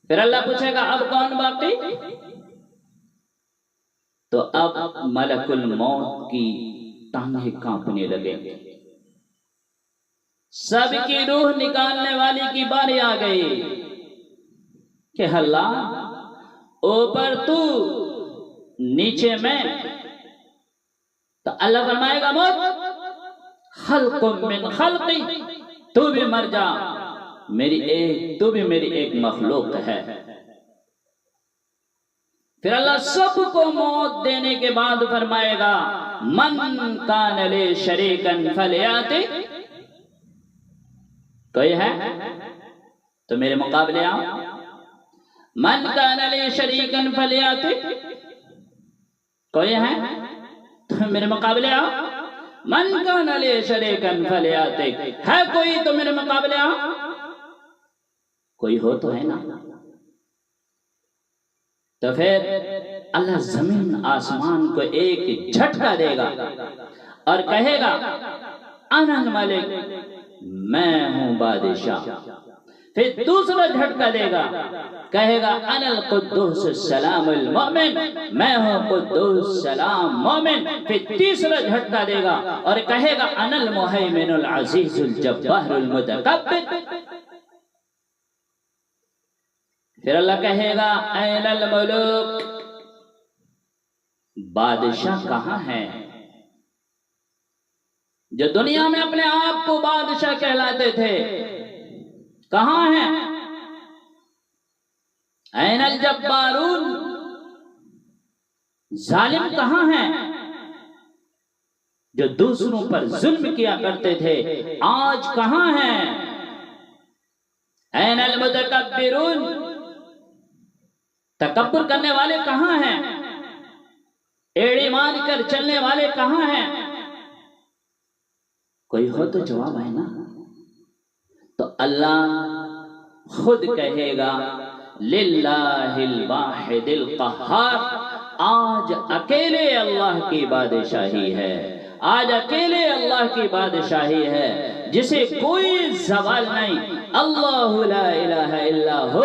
پھر اللہ پوچھے گا اب کون باقی؟ تو اب ملک الموت کی ٹانگیں کانپنے لگے، سب کی روح نکالنے والی کی باری آ گئی کہ اللہ اوپر تو نیچے میں. تو اللہ فرمائے گا موت خلق من خلقی، تو بھی مر جا، تو بھی میری ایک مخلوق ہے. پھر اللہ سب کو موت دینے کے بعد فرمائے گا من کان لی شریکن فلیاتی، کوئی ہے تو میرے مقابلے آؤ. من کان لی شریکن فلیاتی، کوئی ہے تو میرے مقابلے آؤ. من کان لی شریکن فلیاتی، ہے کوئی تو میرے مقابلے آؤ. کوئی ہو تو ہے نا. تو پھر اللہ زمین آسمان کو ایک جھٹکا دے گا اور کہے گا انا الملک، میں ہوں بادشاہ. پھر دوسرا جھٹکا دے گا، کہے گا انا القدوس السلام المؤمن، میں ہوں قدوس سلام مومن. پھر تیسرا جھٹکا دے گا اور کہے گا انا المہیمن العزیز الجبار المتکبر. پھر اللہ کہے گا این الملوک، بادشاہ کہاں ہے؟ جو دنیا میں اپنے آپ کو بادشاہ کہلاتے تھے کہاں ہیں؟ این الجبارون، ظالم کہاں ہیں؟ جو دوسروں پر ظلم کیا کرتے تھے آج کہاں ہیں؟ این المتکبرون، تکبر کرنے والے کہاں ہیں؟ ایڑی مار کر چلنے والے کہاں ہیں؟ کوئی ہو تو جواب ہے نا. تو اللہ خود کہے گا للہ الواحد القہار، آج اکیلے اللہ کی بادشاہی ہے، آج اکیلے اللہ کی بادشاہی ہے جسے کوئی زوال نہیں. اللہ لا الہ الا ہو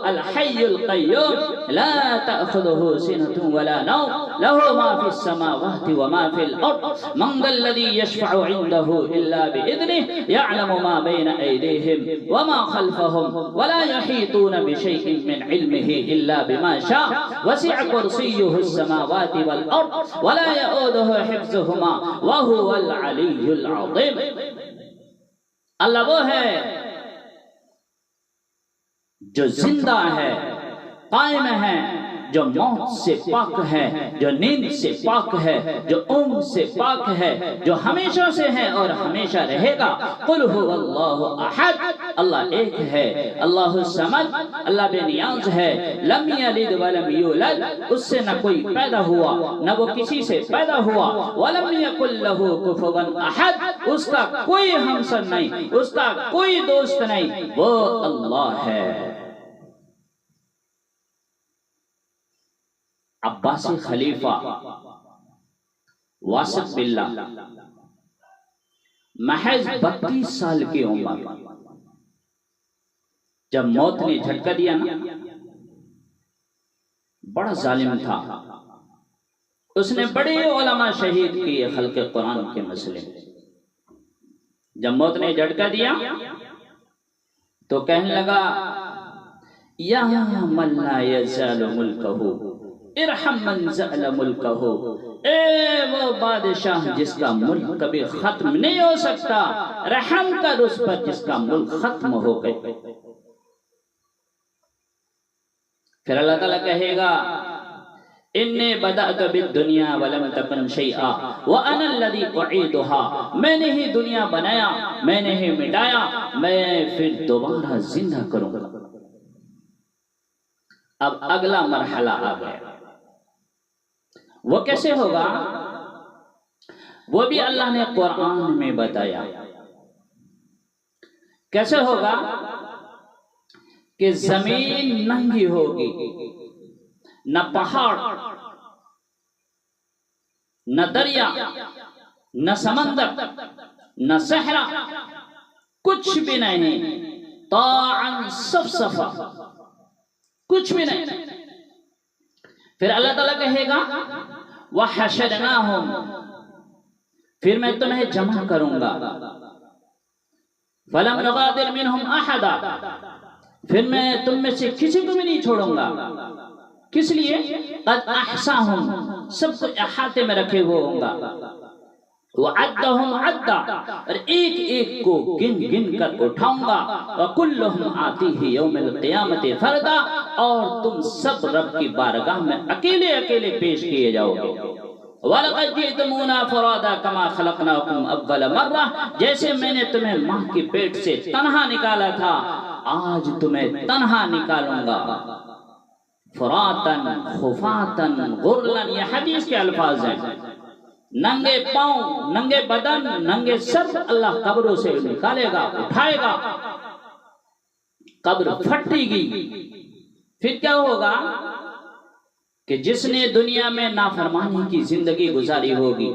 الحی القیوم لا تأخذہ سنۃ ولا نوم لہ ما فی السماوات وما فی الارض من ذا الذی یشفع عنده الا بإذنہ یعلم ما بین ایدیہم وما خلفہم ولا یحیطون بشیء من علمہ الا بما شاء وسع کرسیہ السماوات والارض ولا یؤودہ حفظہما وہو العلی العظیم. اللہ وہ ہے جو زندہ ہے، قائم ہے، جو موت سے پاک ہے، جو نیند سے پاک ہے، جو اونگ سے پاک ہے، جو ہمیشہ سے ہے اور ہمیشہ رہے گا. قل هو اللہ احد، اللہ ایک ہے. اللہ الصمد، اللہ بے نیاز ہے. لم یلد ولم یولد، اس سے نہ کوئی پیدا ہوا نہ وہ کسی سے پیدا ہوا. ولم یکن لہ کفوا احد، اس کا کوئی ہمسر نہیں، اس کا کوئی دوست نہیں، وہ اللہ ہے. عباسی خلیفہ واثق باللہ محض 32 سال کی عمر، جب موت نے جھٹکا دیا نا، بڑا ظالم تھا. اس نے بڑے علماء شہید کیے خلق قرآن کے مسئلے. جب موت نے جھٹکا دیا تو کہنے لگا یا من لا یزال ملکہ ارحم من زال ملکہ، اے وہ بادشاہ جس کا ملک کبھی ختم نہیں ہو سکتا، رحم کر اس پر جس کا ملک ختم ہو گئے. پھر اللہ تعالیٰ کہے گا انی بدأت بالدنیا ولم تکن شیئا وانا الذی اعیدها، میں نے ہی دنیا بنایا، میں نے ہی مٹایا، میں پھر دوبارہ زندہ کروں گا. اب اگلا مرحلہ آ گیا. وہ کیسے ہوگا؟ وہ بھی اللہ نے قرآن میں بتایا. کیسے ہوگا؟ کہ زمین ننگی ہوگی، نہ پہاڑ، نہ دریا، نہ سمندر، نہ صحرا، کچھ بھی نہیں. طاعن صفصفا، کچھ بھی نہیں. پھر اللہ تعالیٰ کہے گا وَحَشَرْنَاهُمْ، پھر میں تمہیں جمع کروں گا. فَلَمْ نُغَادِرْ مِنْهُمْ أَحَدًا، پھر میں تم میں سے کسی کو بھی نہیں چھوڑوں گا. کس لیے؟ قَدْ أَحْصَاهُمْ، سب کو احاطے میں رکھے ہوئے ہوں گا. وَعَدَّهُمْ عَدًّا، اور ایک ایک کو گن گن کر اٹھاؤں گا. وَكُلُّهُمْ آتِيهِ يَوْمَ الْقِيَامَةِ فَرْدًا، اور تم سب رب کی بارگاہ میں اکیلے اکیلے پیش کیے جاؤ گے. وَلَقَدْ جِئْتُمُونَا فُرَادًا كَمَا خَلَقْنَاكُمْ أَوَّلَ مَرَّةٍ، جیسے میں نے تمہیں ماں کے پیٹ سے تنہا نکالا تھا، آج تمہیں تنہا نکالوں گا. فُرَاتًا خُفَاتًا غُرْلًا، یہ حدیث کے الفاظ ہیں. ننگے پاؤں، ننگے بدن، ننگے سر اللہ قبروں سے نکالے گا، اٹھائے گا. قبر پھٹے گی. پھر کیا ہوگا کہ جس نے دنیا میں نافرمانی کی زندگی گزاری ہوگی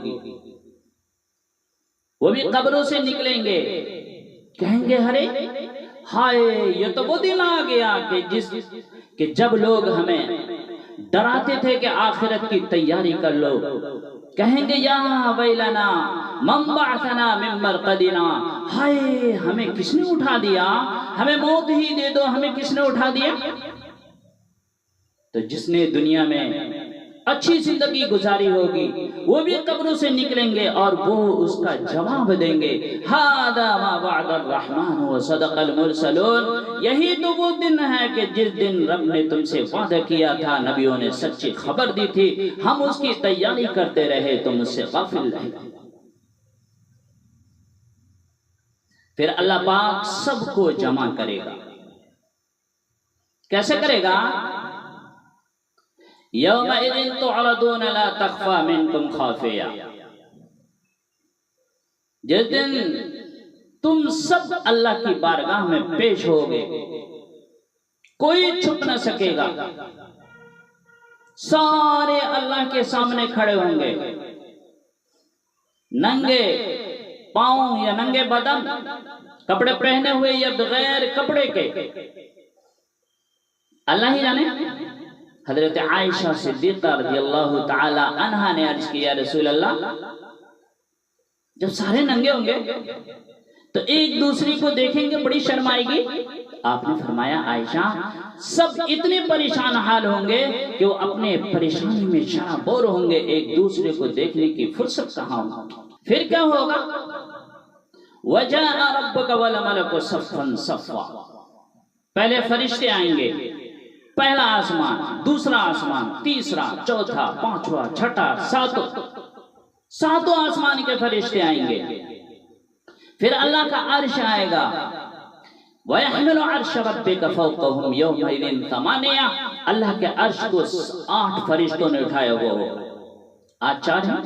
وہ بھی قبروں سے نکلیں گے. کہیں گے ارے ہائے، یہ تو وہ دن آ گیا کہ جب لوگ ہمیں ڈراتے تھے کہ آخرت کی تیاری کر لو. کہیں گے یا ویلنا من بعثنا من مرقدنا، ہائے ہمیں کس نے اٹھا دیا، ہمیں موت ہی دے دو، ہمیں کس نے اٹھا دیا. تو جس نے دنیا میں اچھی زندگی گزاری ہوگی وہ بھی قبروں سے نکلیں گے اور وہ اس کا جواب دیں گے ھذا ما وعد الرحمن وصدق المرسلون، یہی تو وہ دن ہے کہ جس دن رب نے تم سے وعدہ کیا تھا، نبیوں نے سچی خبر دی تھی، ہم اس کی تیاری کرتے رہے، تم اس سے غافل رہے. پھر اللہ پاک سب کو جمع کرے گا. کیسے کرے گا؟ یومئذ تعرضون لا تخفى منکم خافیہ، جس دن تم سب اللہ کی بارگاہ میں پیش ہوگے، کوئی چھپ نہ سکے گا. سارے اللہ کے سامنے کھڑے ہوں گے، ننگے پاؤں یا ننگے بدن، کپڑے پہنے ہوئے یا بغیر کپڑے کے، اللہ ہی جانے. حضرت عائشہ صدیقہ رضی اللہ تعالی عنہا نے عرض کیا رسول اللہ، جب سارے ننگے ہوں گے تو ایک دوسری کو دیکھیں گے بڑی شرم آئے گی. آپ نے فرمایا عائشہ سب اتنے پریشان حال ہوں گے کہ وہ اپنے پریشانی میں شرابور ہوں گے، ایک دوسرے کو دیکھنے کی فرصت کہاں ہوگی. پھر کیا ہوگا؟ وَجَاءَ رَبُّكَ وَالْمَلَكُ صَفًّا صَفًّا، پہلے فرشتے آئیں گے، پہلا آسمان، دوسرا آسمان، تیسرا، چوتھا، پانچواں، چھٹا، ساتوں آسمان کے فرشتے آئیں گے. پھر اللہ کا عرش آئے گا. وَيَحْمِلُ عَرْشَ رَبِّكَ فَوْقَهُمْ يَوْمَئِذٍ ثَمَانِيَةٌ، اللہ کے عرش کو 8 فرشتوں نے اٹھایا ہوا ہوگا. آج 4 ہیں،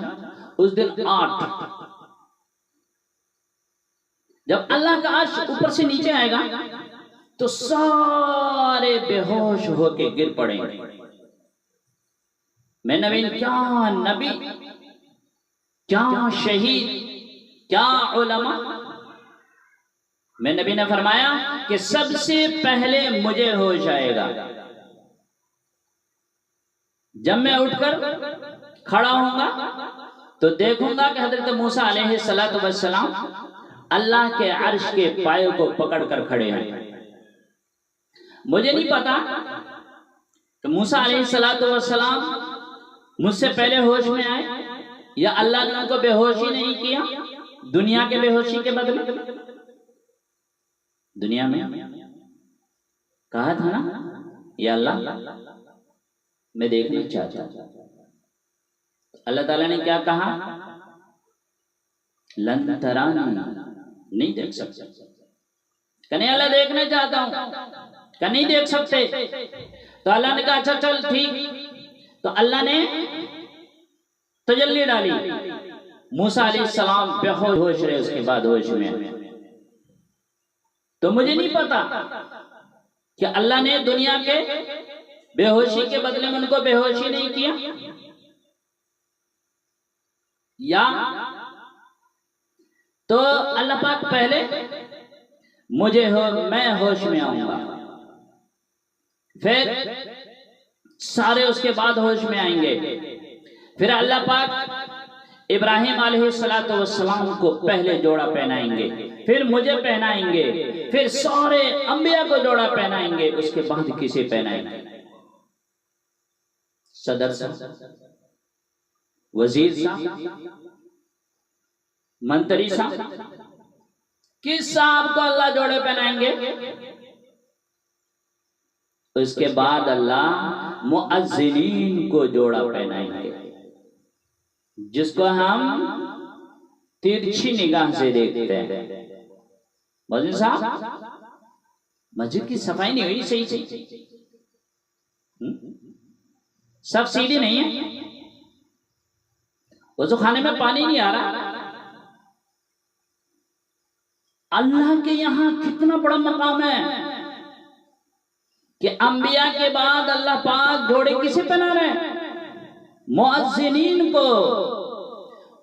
اس دن 8. جب اللہ کا عرش اوپر سے نیچے آئے گا تو سارے بے ہوش ہو کے گر پڑیں گے. میں نبی، کیا نبی، کیا شہید، کیا علماء. میں نبی نے فرمایا کہ سب سے پہلے مجھے ہوش آئے گا. جب میں اٹھ کر کھڑا ہوں گا تو دیکھوں گا کہ حضرت موسیٰ علیہ السلام اللہ کے عرش کے پائے کو پکڑ کر کھڑے ہیں. مجھے نہیں پتا کہ موسیٰ علیہ السلام مجھ سے پہلے ہوش میں آئے یا اللہ نے ان کو بے ہوشی نہیں کیا دنیا کے بے ہوشی کے بدلے. دنیا میں کہا تھا نا یا اللہ میں دیکھنا چاہتا ہوں. اللہ تعالیٰ نے کیا کہا؟ لن ترانی، نہیں دیکھ سکتے. کہ نہیں اللہ دیکھنا چاہتا ہوں، کہ نہیں دیکھ سکتے. تو اللہ نے کہا اچھا چل ٹھیک. تو اللہ نے تجلی ڈالی. موسیٰ علیہ السلام بے ہوش رہے، اس کے بعد ہوش میں. تو مجھے نہیں پتا کہ اللہ نے دنیا کے بے ہوشی کے بدلے میں ان کو بے ہوشی نہیں کیا یا تو اللہ پاک پہلے میں ہوش میں آؤں گا. پھر سارے اس کے بعد ہوش میں آئیں گے. پھر اللہ پاک ابراہیم علیہ السلام کو پہلے جوڑا پہنائیں گے، پھر مجھے پہنائیں گے، پھر سارے انبیاء کو جوڑا پہنائیں گے، اس کے بعد کسے پہنائیں گے؟ صدر صاحب، وزیر صاحب، منتری صاحب، کس صاحب کو اللہ جوڑے پہنائیں گے؟ اس کے بعد اللہ مؤذنین کو جوڑا پہنائیں گے، جس کو ہم ترچھی نگاہ سے دیکھتے ہیں. مؤذن صاحب، مسجد کی صفائی نہیں ہوئی صحیح سے، سب سیدھی نہیں ہے، وضو خانے میں پانی نہیں آ رہا. اللہ کے یہاں کتنا بڑا مقام ہے کہ انبیاء کے بعد اللہ پاک جوڑے کسے پہنا رہے ہیں؟ مؤذنین کو.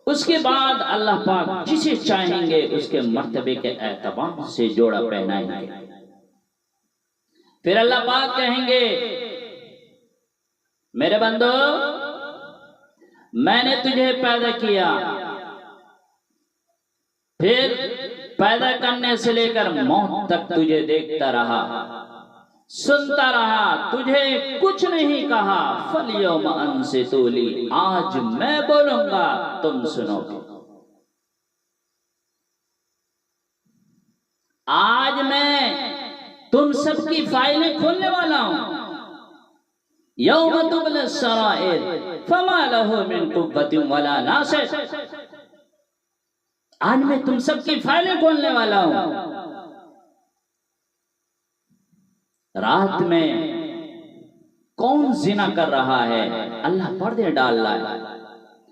اس کے بعد اللہ پاک جسے چاہیں گے اس کے مرتبے کے اعتبار سے جوڑا پہنائیں گے. پھر اللہ پاک کہیں گے میرے بندو میں نے تجھے پیدا کیا، پھر پیدا کرنے سے لے کر موت تک تجھے دیکھتا رہا، سنتا رہا، تجھے کچھ نہیں کہا. فَالْيَوْمَ أَنْصِتُوا لِي، آج میں بولوں گا تم سنو گے. آج میں تم سب کی فائلیں کھولنے والا ہوں. يَوْمَ تُبْلَى السَّرَائِرُ فَمَا لَهُ مِنْ قُوَّةٍ وَلَا نَاصِرٍ. آج میں تم سب کی فائلیں کھولنے والا ہوں. رات میں کون زنا کر رہا ہے؟ اللہ پردے ڈال رہا ہے.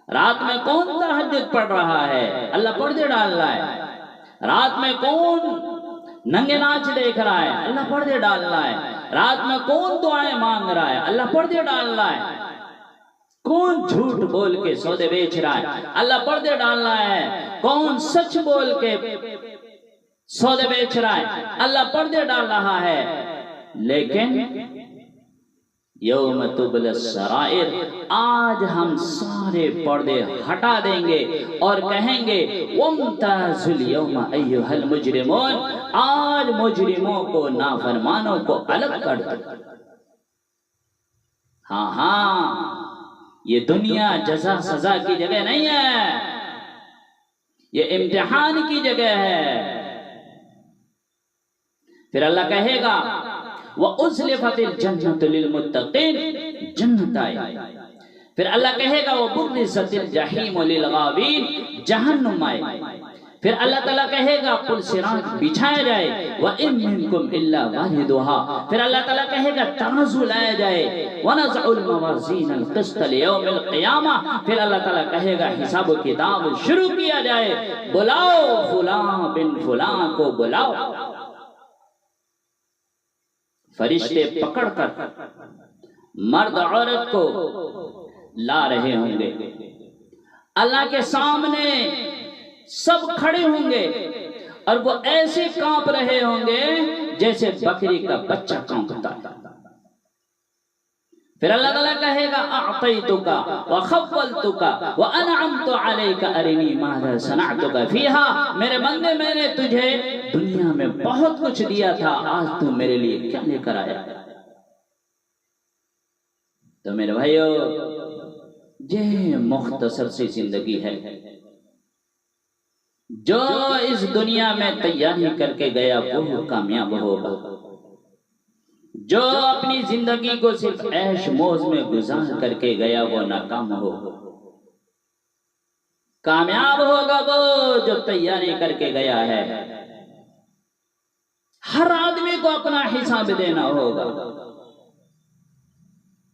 رات میں کون تہجد پڑھ رہا ہے؟ اللہ پردے ڈال رہا ہے. رات میں کون ننگے ناچ دیکھ رہا ہے؟ اللہ پردے ڈال رہا ہے. رات میں کون دعائیں مانگ رہا ہے؟ اللہ پردے ڈال رہا ہے. کون جھوٹ بول کے سودے بیچ رہا ہے؟ اللہ پردے ڈال رہا ہے. کون سچ بول کے سودے بیچ رہا ہے؟ اللہ پردے ڈال رہا ہے. لیکن یوم تبلی السرائر، آج ہم سارے پردے ہٹا دیں گے اور کہیں گے وامتازوا اليوم ایھا المجرمون، آج مجرموں کو، نافرمانوں کو الگ کر دو. ہاں یہ دنیا جزا سزا کی جگہ نہیں ہے، یہ امتحان کی جگہ ہے. پھر اللہ کہے گا وَأُزْلِفَتِ الْجَنَّةُ لِلْمُتَّقِينَ، جنت آئے. پھر اللہ کہے گا وَبُرِّزَتِ الْجَحِيمُ لِلْغَاوِينَ، جہنم آئے. پھر اللہ تعالیٰ کہے گا پل صراط بچھایا جائے وَإِن مِّنكُمْ إِلَّا وَارِدُهَا. پھر اللہ تعالیٰ کہے گا ترازو لایا جائے وَنَضَعُ الْمَوَازِينَ الْقِسْطَ لِيَوْمِ الْقِيَامَةِ. پھر اللہ تعالیٰ کہے گا حساب و کتاب شروع کیا جائے، بلاؤ فلاں بن فلاں کو بلاؤ. فرشتے پکڑ کر مرد عورت کو لا رہے ہوں گے. اللہ کے سامنے سب کھڑے ہوں گے اور وہ ایسے کانپ رہے ہوں گے جیسے بکری کا بچہ کانپتا ہے. پھر اللہ تعالیٰ کہے گا اعطیتک وخولتک وانعمت علیک ارنی ماذا صنعتک فیہا. میرے بندے میں نے تجھے دنیا میں بہت کچھ دیا تھا، آج تو میرے لیے کیا لے کر آیا؟ تو میرے بھائیو، یہ مختصر سی زندگی ہے. جو اس دنیا میں تیاری کر کے گیا وہ کامیاب ہوگا. جو اپنی زندگی کو صرف عیش موز میں گزار کر کے گیا وہ ناکام ہوگا. کامیاب ہوگا وہ جو تیاری کر کے گیا ہے. ہر آدمی کو اپنا حساب دینا ہوگا.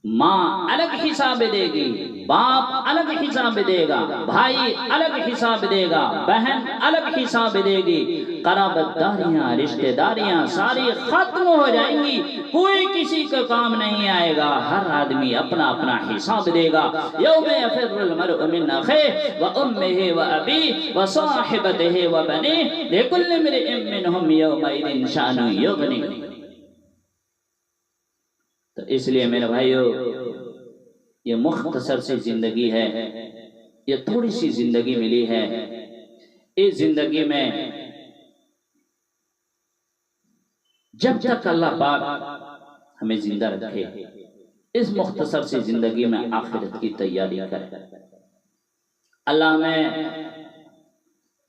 ماں الگ حساب دے گی، باپ الگ حساب دے گا، بھائی الگ حساب دے گا، بہن الگ حساب دے گی. قرابت داریاں، رشتہ داریاں ساری ختم ہو جائیں گی، کوئی کسی کا کام نہیں آئے گا. ہر آدمی اپنا اپنا حساب دے گا. یوم یفر المرء من اخیہ وامہ وابیہ وصاحبتہ وبنیہ لکل امرئ منہم یومئذ شأن یغنیہ. اس لیے میرے بھائیو یہ مختصر سی زندگی ہے، یہ تھوڑی سی زندگی ملی ہے، اس زندگی میں جب تک اللہ پاک ہمیں زندہ رکھے اس مختصر سی زندگی میں آخرت کی تیاری کرے۔ اللہ میں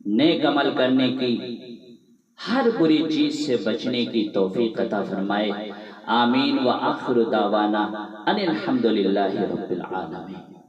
نیک عمل کرنے کی، ہر بری چیز سے بچنے کی توفیق عطا فرمائے۔ آمین۔ وآخر دعوانا ان الحمدللہ رب العالمین۔